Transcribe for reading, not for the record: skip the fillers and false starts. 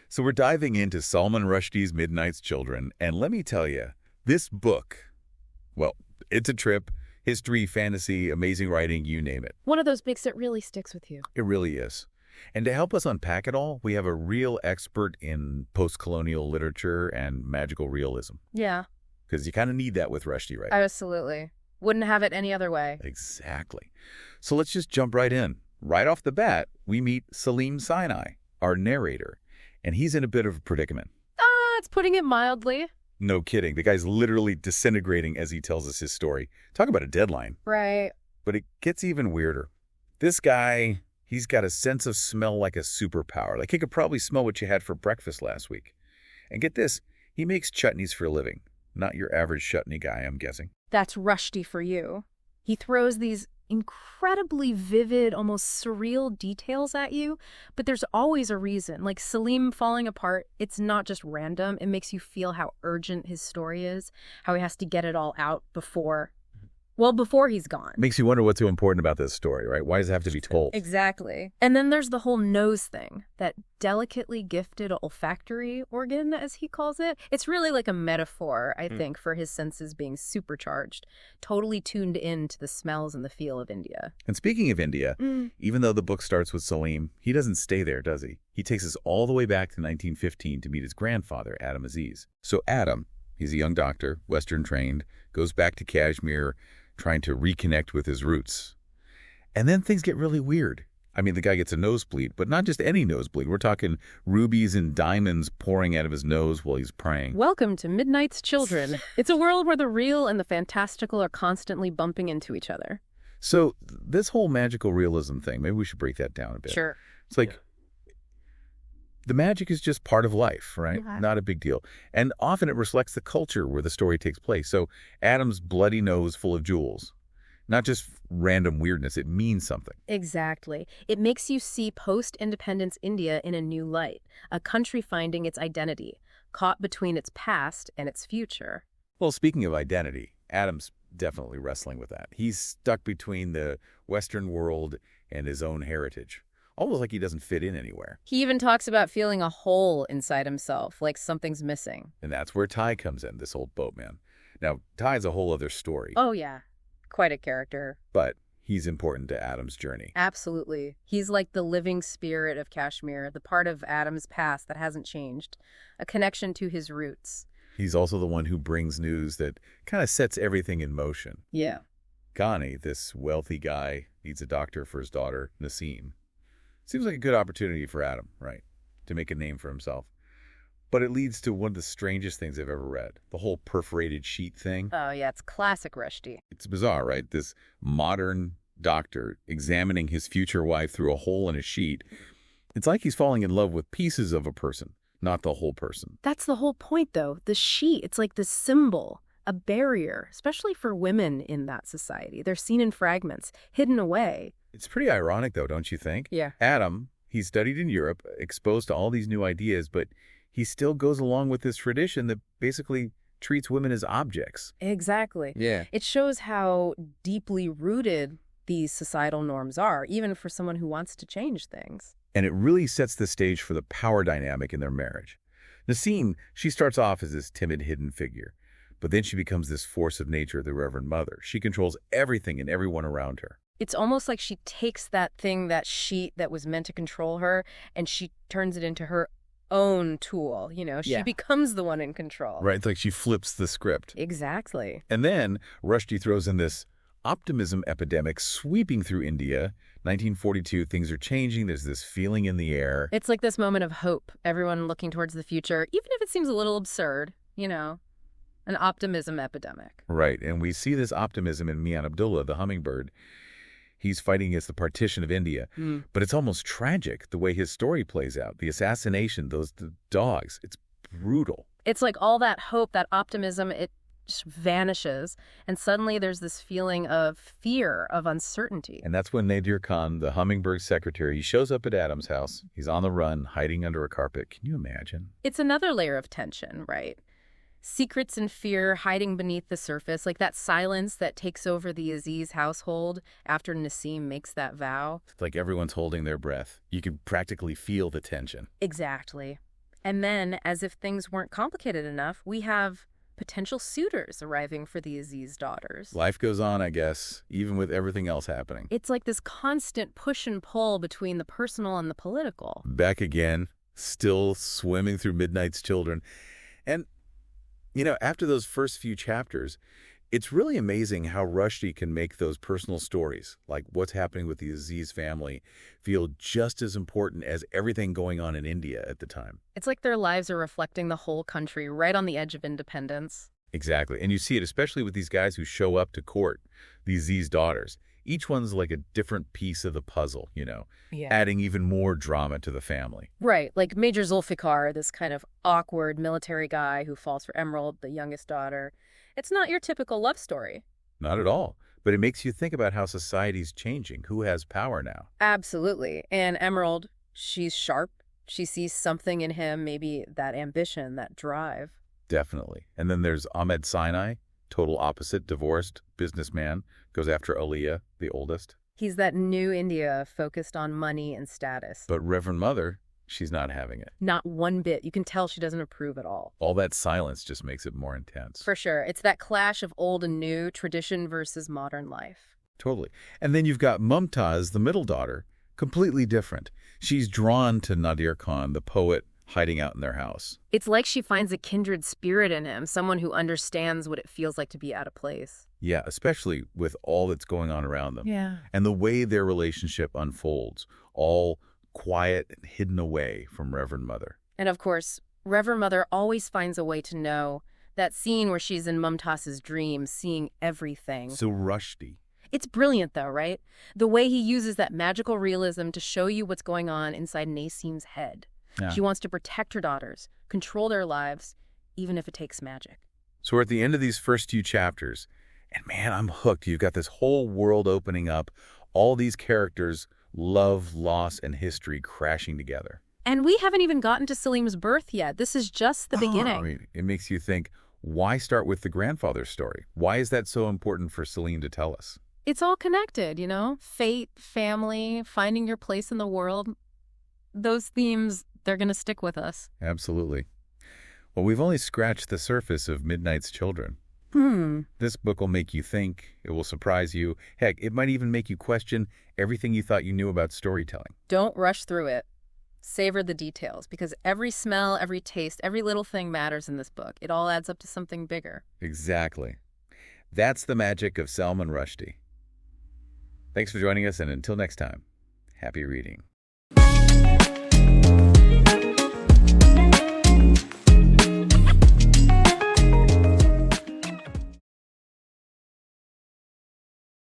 So we're diving into Salman Rushdie's Midnight's Children, and let me tell you, this book, well, it's a trip. History, fantasy, amazing writing, you name it. One of those books that really sticks with you. It really is. And to help us unpack it all, we have a real expert in post-colonial literature and magical realism. Yeah. Because you kind of need that with Rushdie, right? Absolutely. Wouldn't have it any other way. Exactly. So let's just jump right in. Right off the bat, we meet Saleem Sinai, our narrator, and he's in a bit of a predicament. It's putting it mildly. No kidding. The guy's literally disintegrating as he tells us his story. Talk about a deadline. Right. But it gets even weirder. This guy, he's got a sense of smell like a superpower. Like he could probably smell what you had for breakfast last week. And get this, he makes chutneys for a living. Not your average chutney guy, I'm guessing. That's Rushdie for you. He throws these incredibly vivid, almost surreal details at you, but there's always a reason. Like Saleem falling apart, it's not just random. It makes you feel how urgent his story is, how he has to get it all out before he's gone. Makes you wonder what's so important about this story, right? Why does it have to be told? Exactly. And then there's the whole nose thing, that delicately gifted olfactory organ, as he calls it. It's really like a metaphor, I think, for his senses being supercharged, totally tuned in to the smells and the feel of India. And speaking of India, even though the book starts with Saleem, he doesn't stay there, does he? He takes us all the way back to 1915 to meet his grandfather, Adam Aziz. So Adam, he's a young doctor, Western trained, goes back to Kashmir, trying to reconnect with his roots. And then things get really weird. I mean, the guy gets a nosebleed, but not just any nosebleed. We're talking rubies and diamonds pouring out of his nose while he's praying. Welcome to Midnight's Children. It's a world where the real and the fantastical are constantly bumping into each other. So this whole magical realism thing, maybe we should break that down a bit. Sure. It's like the magic is just part of life, right? Yeah. Not a big deal. And often it reflects the culture where the story takes place. So Adam's bloody nose full of jewels, not just random weirdness, it means something. Exactly. It makes you see post-independence India in a new light, a country finding its identity, caught between its past and its future. Well, speaking of identity, Adam's definitely wrestling with that. He's stuck between the Western world and his own heritage. Almost like he doesn't fit in anywhere. He even talks about feeling a hole inside himself, like something's missing. And that's where Ty comes in, this old boatman. Now, Ty's a whole other story. Oh, yeah. Quite a character. But he's important to Adam's journey. Absolutely. He's like the living spirit of Kashmir, the part of Adam's past that hasn't changed, a connection to his roots. He's also the one who brings news that kind of sets everything in motion. Yeah. Ghani, this wealthy guy, needs a doctor for his daughter, Naseem. Seems like a good opportunity for Adam, right, to make a name for himself. But it leads to one of the strangest things I've ever read, the whole perforated sheet thing. Oh, yeah, it's classic Rushdie. It's bizarre, right? This modern doctor examining his future wife through a hole in a sheet. It's like he's falling in love with pieces of a person, not the whole person. That's the whole point, though. The sheet, it's like the symbol, a barrier, especially for women in that society. They're seen in fragments, hidden away. It's pretty ironic, though, don't you think? Yeah. Adam, he studied in Europe, exposed to all these new ideas, but he still goes along with this tradition that basically treats women as objects. Exactly. Yeah. It shows how deeply rooted these societal norms are, even for someone who wants to change things. And it really sets the stage for the power dynamic in their marriage. Naseem, she starts off as this timid, hidden figure, but then she becomes this force of nature, the Reverend Mother. She controls everything and everyone around her. It's almost like she takes that thing, that sheet that was meant to control her, and she turns it into her own tool. You know, she becomes the one in control. Right, it's like she flips the script. Exactly. And then Rushdie throws in this optimism epidemic sweeping through India. 1942, things are changing. There's this feeling in the air. It's like this moment of hope, everyone looking towards the future, even if it seems a little absurd, you know, an optimism epidemic. Right, and we see this optimism in Mian Abdullah, the hummingbird. He's fighting against the partition of India. But it's almost tragic, the way his story plays out. The assassination, the dogs, it's brutal. It's like all that hope, that optimism, it just vanishes. And suddenly there's this feeling of fear, of uncertainty. And that's when Nadir Khan, the hummingbird secretary, he shows up at Adam's house. He's on the run, hiding under a carpet. Can you imagine? It's another layer of tension, right? Secrets and fear hiding beneath the surface, like that silence that takes over the Aziz household after Naseem makes that vow. It's like everyone's holding their breath. You can practically feel the tension. Exactly. And then, as if things weren't complicated enough, we have potential suitors arriving for the Aziz daughters. Life goes on, I guess, even with everything else happening. It's like this constant push and pull between the personal and the political. Back again, still swimming through Midnight's Children. And, after those first few chapters, it's really amazing how Rushdie can make those personal stories, like what's happening with the Aziz family, feel just as important as everything going on in India at the time. It's like their lives are reflecting the whole country right on the edge of independence. Exactly. And you see it especially with these guys who show up to court, the Aziz daughters. Each one's like a different piece of the puzzle, adding even more drama to the family. Right, like Major Zulfikar, this kind of awkward military guy who falls for Emerald, the youngest daughter. It's not your typical love story. Not at all. But it makes you think about how society's changing, who has power now. Absolutely. And Emerald, she's sharp. She sees something in him, maybe that ambition, that drive. Definitely. And then there's Ahmed Sinai, total opposite, divorced, businessman, goes after Aliyah, the oldest. He's that new India focused on money and status. But Reverend Mother, she's not having it. Not one bit. You can tell she doesn't approve at all. All that silence just makes it more intense. For sure. It's that clash of old and new, tradition versus modern life. Totally. And then you've got Mumtaz, the middle daughter, completely different. She's drawn to Nadir Khan, the poet, hiding out in their house. It's like she finds a kindred spirit in him, someone who understands what it feels like to be out of place. Yeah, especially with all that's going on around them. Yeah. And the way their relationship unfolds, all quiet and hidden away from Reverend Mother. And of course, Reverend Mother always finds a way to know. That scene where she's in Mumtaz's dream, seeing everything. So Rushdie. It's brilliant, though, right? The way he uses that magical realism to show you what's going on inside Nasim's head. Yeah. She wants to protect her daughters, control their lives, even if it takes magic. So we're at the end of these first few chapters, and man, I'm hooked. You've got this whole world opening up, all these characters, love, loss, and history crashing together. And we haven't even gotten to Saleem's birth yet. This is just the beginning. I mean, it makes you think, why start with the grandfather's story? Why is that so important for Saleem to tell us? It's all connected, Fate, family, finding your place in the world. Those themes, they're going to stick with us. Absolutely. Well, we've only scratched the surface of Midnight's Children. This book will make you think. It will surprise you. Heck, it might even make you question everything you thought you knew about storytelling. Don't rush through it. Savor the details, because every smell, every taste, every little thing matters in this book. It all adds up to something bigger. Exactly. That's the magic of Salman Rushdie. Thanks for joining us, and until next time, happy reading.